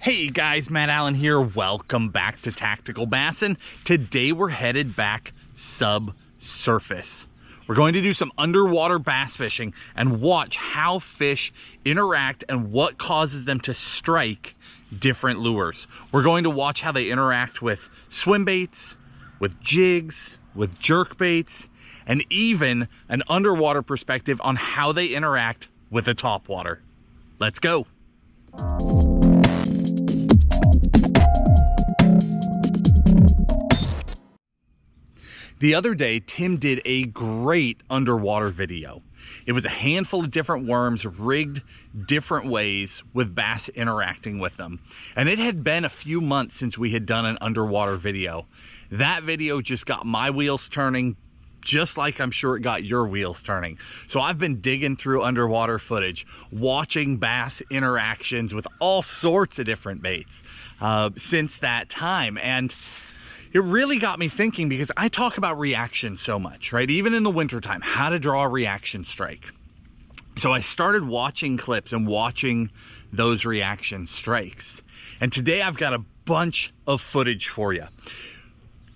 Hey guys, Matt Allen here. Welcome back to Tactical Bassin. Today we're headed back subsurface. We're going to do some underwater bass fishing and watch how fish interact and what causes them to strike different lures. We're going to watch how they interact with swim baits, with jigs, with jerk baits, and even an underwater perspective on how they interact with a topwater. Let's go. The other day, Tim did a great underwater video. It was a handful of different worms rigged different ways with bass interacting with them. And it had been a few months since we had done an underwater video. That video just got my wheels turning, just like I'm sure it got your wheels turning. So I've been digging through underwater footage, watching bass interactions with all sorts of different baits since that time. And it really got me thinking, because I talk about reaction so much, right? Even in the wintertime, how to draw a reaction strike. So I started watching clips and watching those reaction strikes. And today I've got a bunch of footage for you.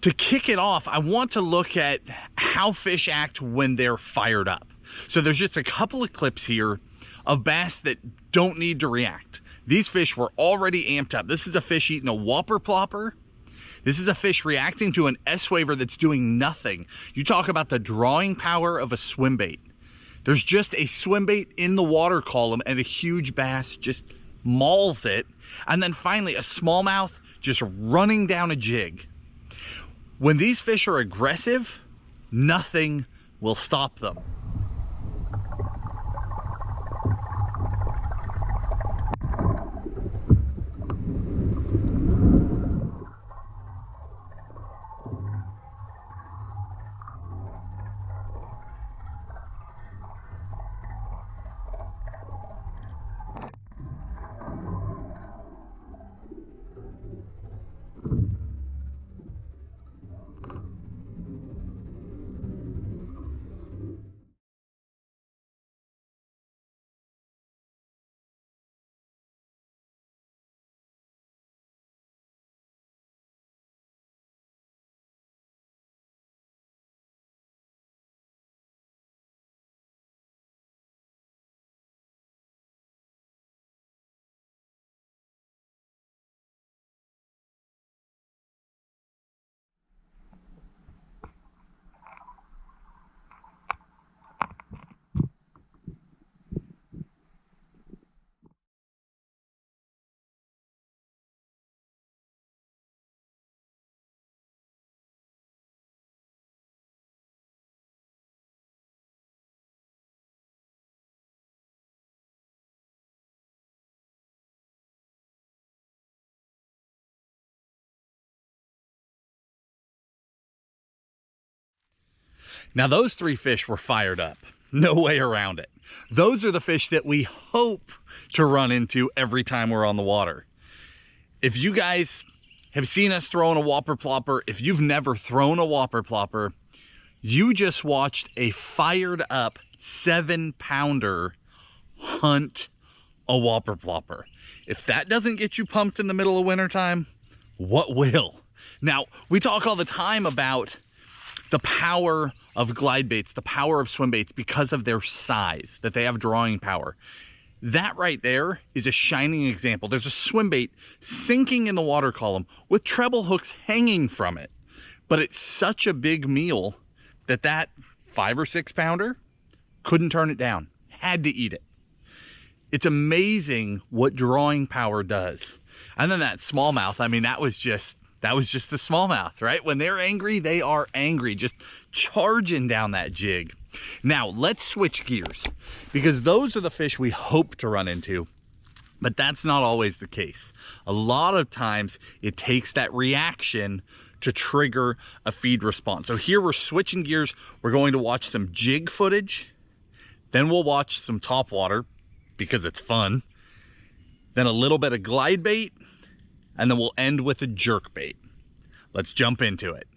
To kick it off, I want to look at how fish act when they're fired up. So there's just a couple of clips here of bass that don't need to react. These fish were already amped up. This is a fish eating a Whopper Plopper. This is a fish reacting to an S-waver that's doing nothing. You talk about the drawing power of a swim bait. There's just a swim bait in the water column and a huge bass just mauls it. And then finally a smallmouth just running down a jig. When these fish are aggressive, nothing will stop them. Now those three fish were fired up. No way around it. Those are the fish that we hope to run into every time we're on the water. If you guys have seen us throwing a Whopper Plopper, if you've never thrown a Whopper Plopper, you just watched a fired up 7-pounder hunt a Whopper Plopper. If that doesn't get you pumped in the middle of wintertime, what will? Now, we talk all the time about the power of glide baits, the power of swim baits, because of their size, that they have drawing power. That right there is a shining example. There's a swim bait sinking in the water column with treble hooks hanging from it. But it's such a big meal that that 5 or 6 pounder couldn't turn it down, had to eat it. It's amazing what drawing power does. And then that smallmouth, I mean, that was just the smallmouth, right? When they're angry, they are angry, just charging down that jig. Now, let's switch gears, because those are the fish we hope to run into, but that's not always the case. A lot of times, it takes that reaction to trigger a feed response. So here we're switching gears. We're going to watch some jig footage, then we'll watch some topwater, because it's fun, then a little bit of glide bait, and then we'll end with a jerk bait. Let's jump into it.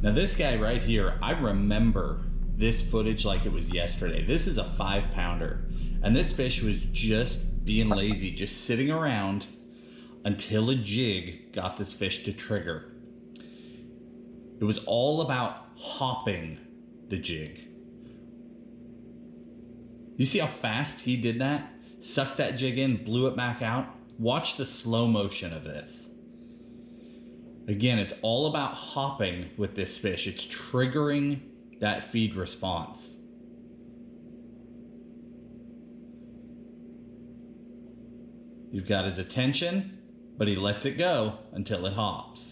Now this guy right here, I remember this footage like it was yesterday. This is a 5-pounder, and this fish was just being lazy, just sitting around until a jig got this fish to trigger. It was all about hopping the jig. You see how fast he did that? Sucked that jig in, blew it back out. Watch the slow motion of this. Again, it's all about hopping with this fish. It's triggering that feed response. You've got his attention, but he lets it go until it hops.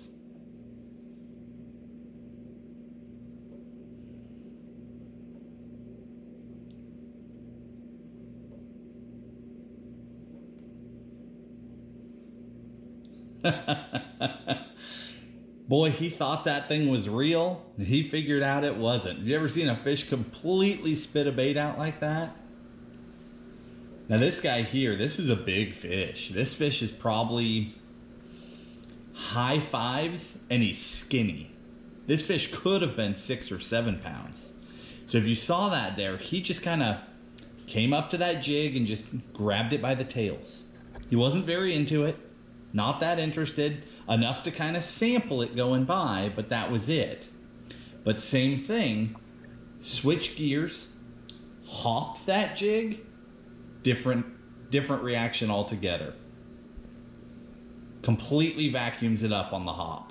Boy, he thought that thing was real. He figured out it wasn't. Have you ever seen a fish completely spit a bait out like that? Now this guy here, this is a big fish. This fish is probably high 5s and he's skinny. This fish could have been 6 or 7 pounds. So if you saw that there, he just kind of came up to that jig and just grabbed it by the tails. He wasn't very into it, not that interested, enough to kind of sample it going by, but that was it. But same thing, switch gears, hop that jig, different reaction altogether. Completely vacuums it up on the hop.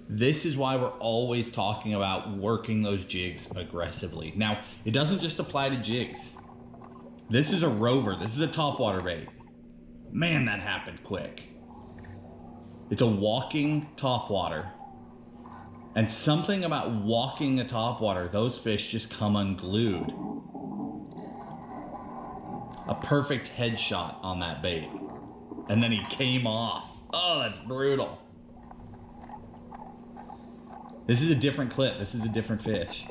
This is why we're always talking about working those jigs aggressively. Now, it doesn't just apply to jigs. This is a rover. This is a topwater bait. Man, that happened quick. It's a walking topwater. And something about walking a topwater, those fish just come unglued. A perfect headshot on that bait. And then he came off. Oh, that's brutal. This is a different clip. This is a different fish.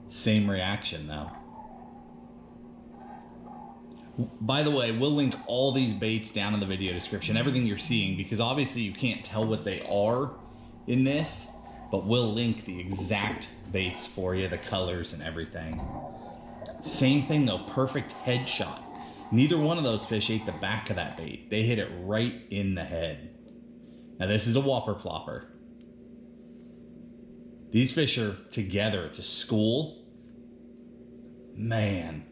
Same reaction though. By the way, we'll link all these baits down in the video description, everything you're seeing, because obviously you can't tell what they are in this, but we'll link the exact baits for you, the colors and everything. Same thing though, perfect headshot. Neither one of those fish ate the back of that bait. They hit it right in the head. Now this is a Whopper Plopper. These fish are together to school. Man,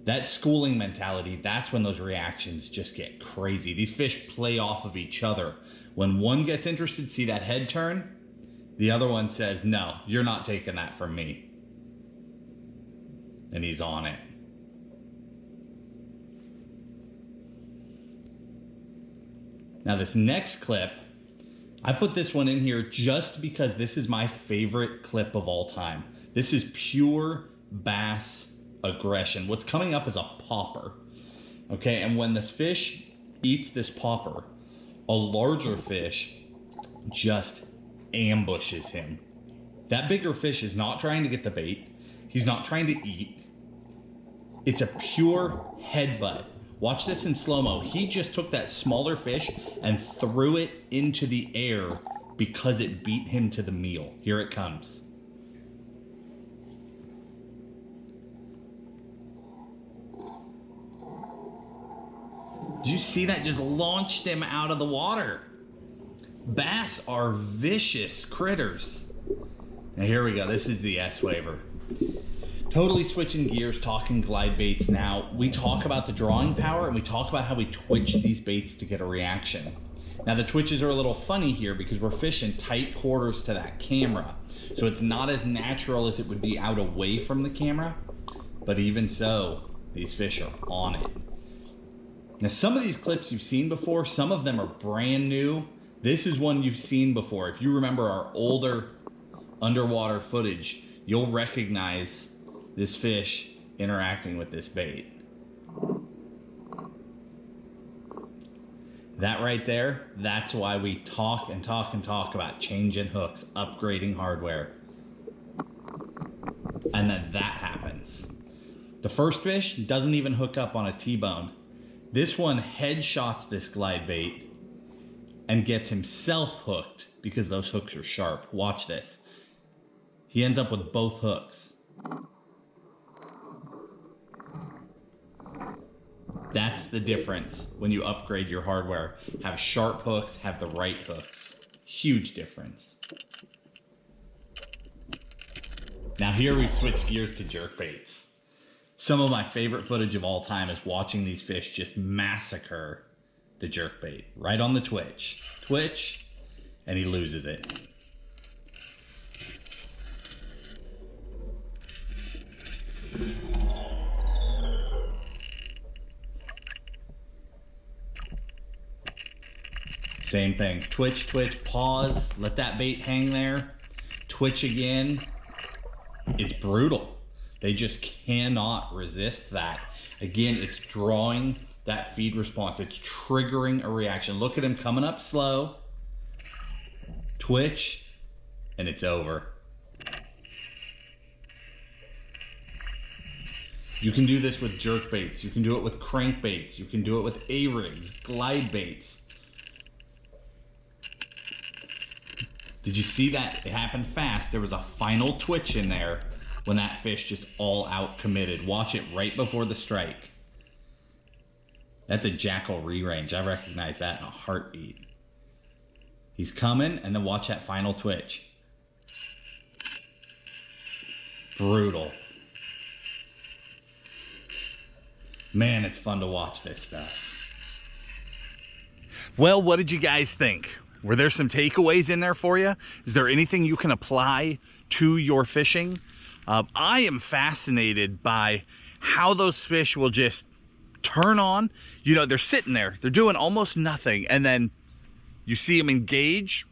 that schooling mentality, that's when those reactions just get crazy. These fish play off of each other. When one gets interested, see that head turn? The other one says, no, you're not taking that from me. And he's on it. Now this next clip, I put this one in here just because this is my favorite clip of all time. This is pure bass aggression. What's coming up is a popper. Okay, and when this fish eats this popper, a larger fish just ambushes him. That bigger fish is not trying to get the bait. He's not trying to eat. It's a pure headbutt. Watch this in slow-mo. He just took that smaller fish and threw it into the air because it beat him to the meal. Here it comes. Did you see that? Just launched him out of the water. Bass are vicious critters. Now here we go. This is the S-Waver. Totally switching gears, talking glide baits now. We talk about the drawing power and we talk about how we twitch these baits to get a reaction. Now the twitches are a little funny here because we're fishing tight quarters to that camera. So it's not as natural as it would be out away from the camera. But even so, these fish are on it. Now some of these clips you've seen before, some of them are brand new. This is one you've seen before. If you remember our older underwater footage, you'll recognize this fish interacting with this bait. That right there, that's why we talk and talk and talk about changing hooks, upgrading hardware. And then that happens. The first fish doesn't even hook up on a T-bone. This one headshots this glide bait and gets himself hooked because those hooks are sharp. Watch this. He ends up with both hooks. That's the difference when you upgrade your hardware. Have sharp hooks, have the right hooks. Huge difference. Now here we've switched gears to jerkbaits. Some of my favorite footage of all time is watching these fish just massacre the jerkbait. Right on the twitch. Twitch, and he loses it. Same thing. Twitch, twitch, pause. Let that bait hang there. Twitch again. It's brutal. They just cannot resist that. Again, it's drawing that feed response. It's triggering a reaction. Look at him coming up slow. Twitch, and it's over. You can do this with jerkbaits. You can do it with crankbaits. You can do it with A-rigs, glide baits. Did you see that? It happened fast. There was a final twitch in there when that fish just all out committed. Watch it right before the strike. That's a jackal re-range. I recognize that in a heartbeat. He's coming, and then watch that final twitch. Brutal. Man, it's fun to watch this stuff. Well, what did you guys think? Were there some takeaways in there for you? Is there anything you can apply to your fishing? I am fascinated by how those fish will just turn on. You know, they're sitting there, they're doing almost nothing, and then you see them engage,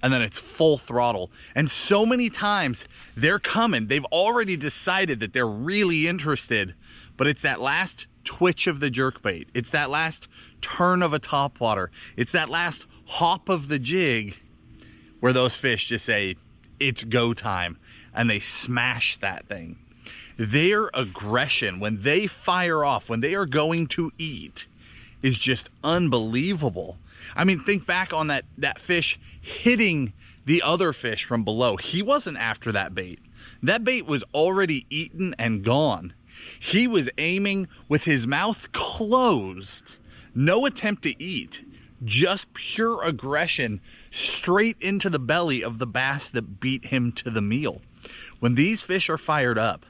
and then it's full throttle. And so many times they're coming, they've already decided that they're really interested, but it's that last twitch of the jerkbait. It's that last turn of a topwater. It's that last hop of the jig where those fish just say, it's go time, and they smash that thing. Their aggression, when they fire off, when they are going to eat, is just unbelievable. I mean, think back on that fish hitting the other fish from below. He wasn't after that bait. That bait was already eaten and gone. He was aiming with his mouth closed. No attempt to eat. Just pure aggression straight into the belly of the bass that beat him to the meal. When these fish are fired up,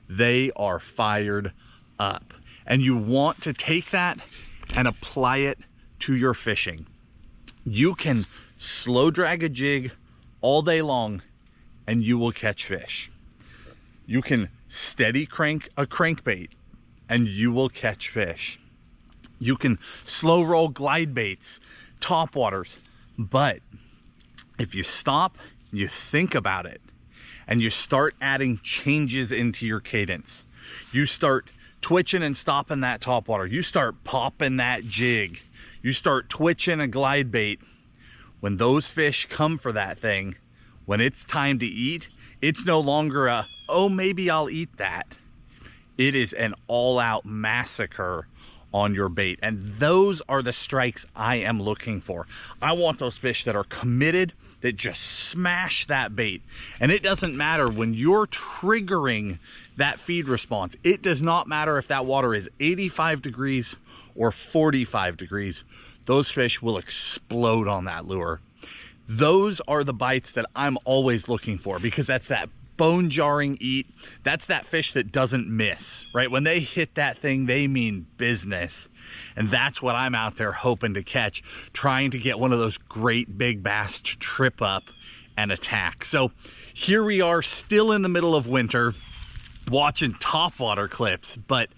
they are fired up. And you want to take that and apply it to your fishing. You can slow drag a jig all day long and you will catch fish. You can steady crank a crankbait and you will catch fish. You can slow roll glide baits, topwaters, but if you stop, you think about it, and you start adding changes into your cadence, you start twitching and stopping that topwater, you start popping that jig, you start twitching a glide bait, when those fish come for that thing, when it's time to eat, it's no longer a, oh, maybe I'll eat that. It is an all-out massacre on your bait, and those are the strikes I am looking for. I want those fish that are committed, that just smash that bait. And it doesn't matter when you're triggering that feed response. It does not matter if that water is 85 degrees or 45 degrees. Those fish will explode on that lure. Those are the bites that I'm always looking for, because that's that bone-jarring eat. That's that fish that doesn't miss, right? When they hit that thing, they mean business. And that's what I'm out there hoping to catch, trying to get one of those great big bass to trip up and attack. So here we are, still in the middle of winter, watching topwater clips, but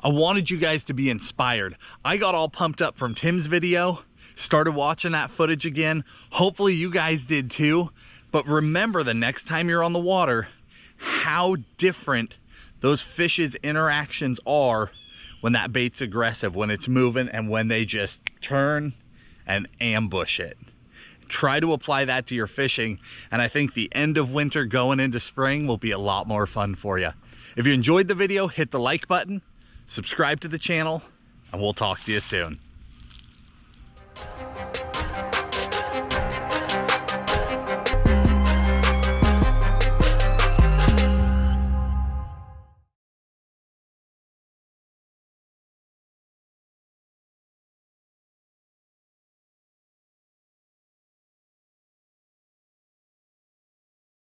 I wanted you guys to be inspired. I got all pumped up from Tim's video, started watching that footage again. Hopefully you guys did too. But remember, the next time you're on the water, how different those fish's interactions are when that bait's aggressive, when it's moving, and when they just turn and ambush it. Try to apply that to your fishing, and I think the end of winter going into spring will be a lot more fun for you. If you enjoyed the video, hit the like button, subscribe to the channel, and we'll talk to you soon.